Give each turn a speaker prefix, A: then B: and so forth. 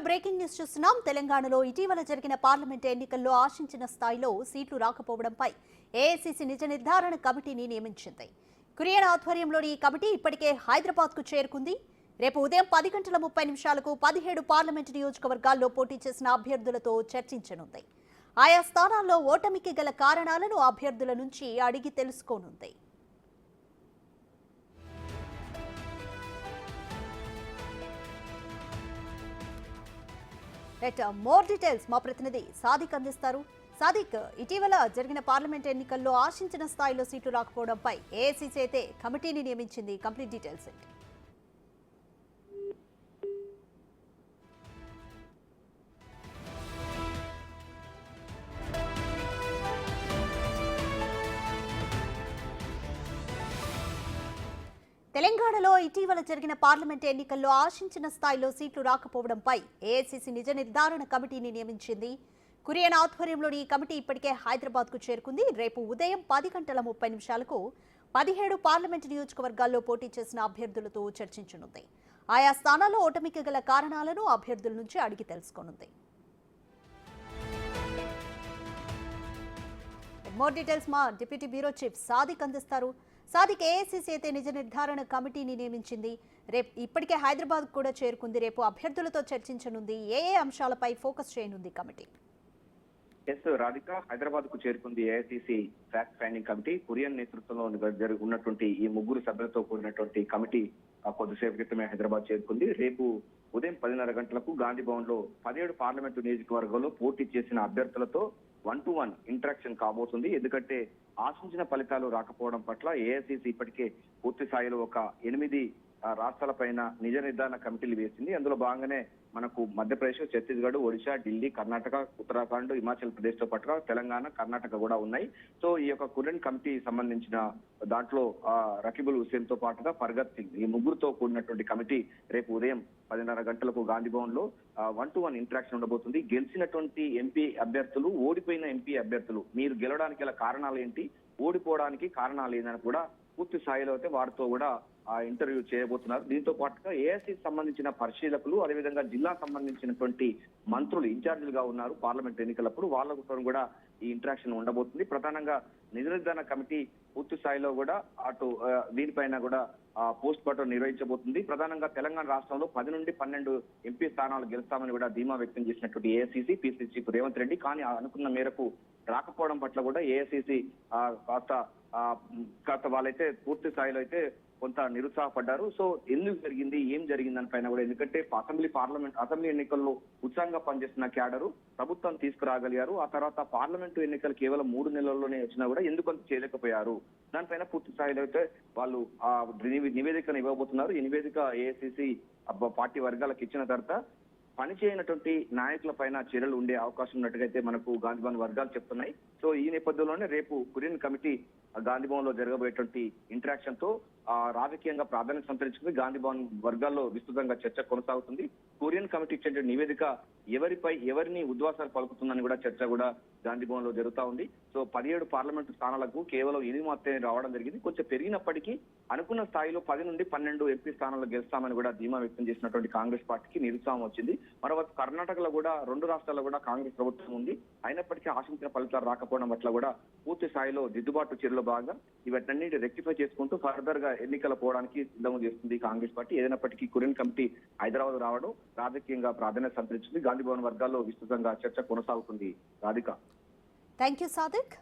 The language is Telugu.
A: బ్రేకింగ్ న్యూస్ చూస్తున్నాం. తెలంగాణలో ఇటీవల జరిగిన పార్లమెంట్ ఎన్నికల్లో ఆశించిన స్థాయిలో సీట్లు రాకపోవడంపై ఏఐసీసీ నిజ నిర్ధారణ కమిటీని నియమించింది. కురియన్ ఆధ్వర్యంలోని ఈ కమిటీ ఇప్పటికే హైదరాబాద్కు చేరుకుంది. రేపు ఉదయం 10:30 17 పార్లమెంటు నియోజకవర్గాల్లో పోటీ చేసిన అభ్యర్థులతో చర్చించనుంది. ఆయా స్థానాల్లో ఓటమికి గల కారణాలను అభ్యర్థుల నుంచి అడిగి తెలుసుకోనుంది. మోర్ డీటెయిల్స్ మా ప్రతినిధి సాదిక్ అందిస్తారు. సాదిక్, ఇటీవల జరిగిన పార్లమెంట్ ఎన్నికల్లో ఆశించిన స్థాయిలో సీట్లు రాకపోవడంపై ఏఐసీసీ అయితే కమిటీని నియమించింది. కంప్లీట్ డీటెయిల్స్ ఏంటి? తెలంగాణలో ఇటీవల జరిగిన పార్లమెంట్ ఎన్నికల్లో ఆశించిన స్థాయిలో సీట్లు రాకపోవడంపై ఏఐసీసీ నిజ నిర్ధారణ కమిటీని నియమించింది. కురియన్ ఆధ్వర్యంలోని ఈ కమిటీ ఇప్పటికే హైదరాబాద్కు చేరుకుంది. రేపు ఉదయం 10:30 17 పార్లమెంటు నియోజకవర్గాల్లో పోటీ చేసిన అభ్యర్థులతో చర్చించనుంది. ఆయా స్థానాల్లో ఓటమికి గల కారణాలను అభ్యర్థుల నుంచి అడిగి తెలుసుకోనుంది. మోర్ డీటెయిల్స్ మా డిప్యూటీ బ్యూరో చీఫ్ సాదిక్ అందిస్తారు. సాదిక్, ఏఐసీసీ అయితే నిజ నిర్ధారణ కమిటీని నియమించింది. రేపు ఇప్పటికే హైదరాబాద్ కూడా చేరుకుంది. రేపు అభ్యర్థులతో చర్చించనుంది. ఏ అంశాలపై ఫోకస్ చేయనుంది కమిటీ?
B: రాధిక, హైదరాబాద్ కు చేరుకుంది AICC fact finding committee. Kurian నేతృత్వంలో ఉన్నటువంటి ఈ ముగ్గురు సభ్యులతో కూడినటువంటి కమిటీ కొద్దిసేపు క్రితమే హైదరాబాద్ చేరుకుంది. రేపు ఉదయం 10:30 గాంధీ భవన్ లో 17 పార్లమెంటు నియోజకవర్గంలో పోటీ చేసిన అభ్యర్థులతో 1-to-1 ఇంటరాక్షన్ కాబోతుంది. ఎందుకంటే ఆశించిన ఫలితాలు రాకపోవడం పట్ల ఏఐసీసీ ఇప్పటికే పూర్తి స్థాయిలో ఒక 8 రాష్ట్రాలపైన నిజ నిర్ధారణ కమిటీలు వేసింది. అందులో భాగంగానే మనకు మధ్యప్రదేశ్, ఛత్తీస్గఢ్, ఒడిశా, ఢిల్లీ, కర్ణాటక, ఉత్తరాఖండ్, హిమాచల్ ప్రదేశ్ తో పాటుగా తెలంగాణ, కర్ణాటక కూడా ఉన్నాయి. సో ఈ యొక్క కురియన్ కమిటీ సంబంధించిన దాంట్లో రకీబుల్ హుస్సేన్ తో పాటుగా ఫర్గత్ సింగ్, ఈ ముగ్గురుతో కూడినటువంటి కమిటీ రేపు ఉదయం 10:30 గాంధీ భవన్ లో 1-to-1 ఇంటరాక్షన్ ఉండబోతుంది. గెలిచినటువంటి ఎంపీ అభ్యర్థులు, ఓడిపోయిన ఎంపీ అభ్యర్థులు, మీరు గెలవడానికి గల కారణాలు ఏంటి, ఓడిపోవడానికి కారణాలు ఏంటని కూడా పూర్తి స్థాయిలో అయితే వారితో కూడా ఇంటర్వ్యూ చేయబోతున్నారు. దీంతో పాటుగా ఏఐసీకి సంబంధించిన పరిశీలకులు, అదేవిధంగా జిల్లా సంబంధించినటువంటి మంత్రులు ఇన్ఛార్జీలుగా ఉన్నారు పార్లమెంట్ ఎన్నికలప్పుడు, వాళ్ళతో కూడా ఈ ఇంటరాక్షన్ ఉండబోతుంది. ప్రధానంగా నిజ నిర్ధారణ కమిటీ పూర్తి స్థాయిలో కూడా అటు దీనిపైన కూడా పోస్ట్ మార్టం నిర్వహించబోతుంది. ప్రధానంగా తెలంగాణ రాష్ట్రంలో 10 నుండి 12 ఎంపీ స్థానాలు గెలుస్తామని కూడా ధీమా వ్యక్తం చేసినటువంటి ఏఐసీసీ, పీసీసీ రేవంత్ రెడ్డి, కానీ అనుకున్న మేరకు రాకపోవడం పట్ల కూడా ఏఐసీసీ కాస్త వాళ్ళైతే పూర్తి స్థాయిలో అయితే కొంత నిరుత్సాహపడ్డారు. సో ఎందుకు జరిగింది, ఏం జరిగింది అని పైన కూడా, ఎందుకంటే అసెంబ్లీ ఎన్నికల్లో ఉత్సాహంగా పనిచేస్తున్న క్యాడరు ప్రభుత్వం తీసుకురాగలిగారు. ఆ తర్వాత పార్లమెంటు ఎన్నికలు కేవలం 3 నెలల్లోనే వచ్చినా కూడా ఎందుకు అంత చేయలేకపోయారు, దానిపైన పూర్తి స్థాయిలో అయితే వాళ్ళు నివేదికను ఇవ్వబోతున్నారు. ఈ నివేదిక ఏఐసీసీ పార్టీ వర్గాలకు ఇచ్చిన తర్వాత పనిచేయనటువంటి నాయకుల పైన చర్యలు ఉండే అవకాశం ఉన్నట్టుగా అయితే మనకు గాంధీభవన్ వర్గాలు చెప్తున్నాయి. సో ఈ నేపథ్యంలోనే రేపు కురియన్ కమిటీ గాంధీభవన్ లో జరగబోయేటువంటి ఇంటరాక్షన్ తో రాజకీయంగా ప్రాధాన్యత సంతరించుకుంది. గాంధీభవన్ వర్గాల్లో విస్తృతంగా చర్చ కొనసాగుతుంది. కురియన్ కమిటీ ఇచ్చే నివేదిక ఎవరిని ఉద్వాసాలు పలుకుతుందని కూడా చర్చ కూడా గాంధీభవన్ లో జరుగుతా ఉంది. సో 17 పార్లమెంటు స్థానాలకు కేవలం 8 మాత్రమే రావడం జరిగింది. కొంచెం పెరిగినప్పటికీ అనుకున్న స్థాయిలో 10 నుండి 12 ఎంపీ స్థానాలు గెలుస్తామని కూడా ధీమా వ్యక్తం చేసినటువంటి కాంగ్రెస్ పార్టీకి నిరుత్సాహం వచ్చింది. మరోవైపు కర్ణాటకలో కూడా 2 రాష్ట్రాల్లో కూడా కాంగ్రెస్ ప్రభుత్వం ఉంది. అయినప్పటికీ ఆశించిన ఫలితాలు రాకపోవడం పట్ల కూడా పూర్తి స్థాయిలో దిద్దుబాటు చర్యలో భాగంగా ఇవన్నీ రెక్టిఫై చేసుకుంటూ ఫర్దర్ గా ఎన్నికలు పోవడానికి సిద్ధం చేస్తుంది కాంగ్రెస్ పార్టీ. ఏదైనప్పటికీ కురియన్ కమిటీ హైదరాబాద్ రావడం రాజకీయంగా ప్రాధాన్యత సంతరించింది. గాంధీభవన్ వర్గాల్లో విస్తృతంగా చర్చ కొనసాగుతుంది. Radhika,
A: thank you Sadiq.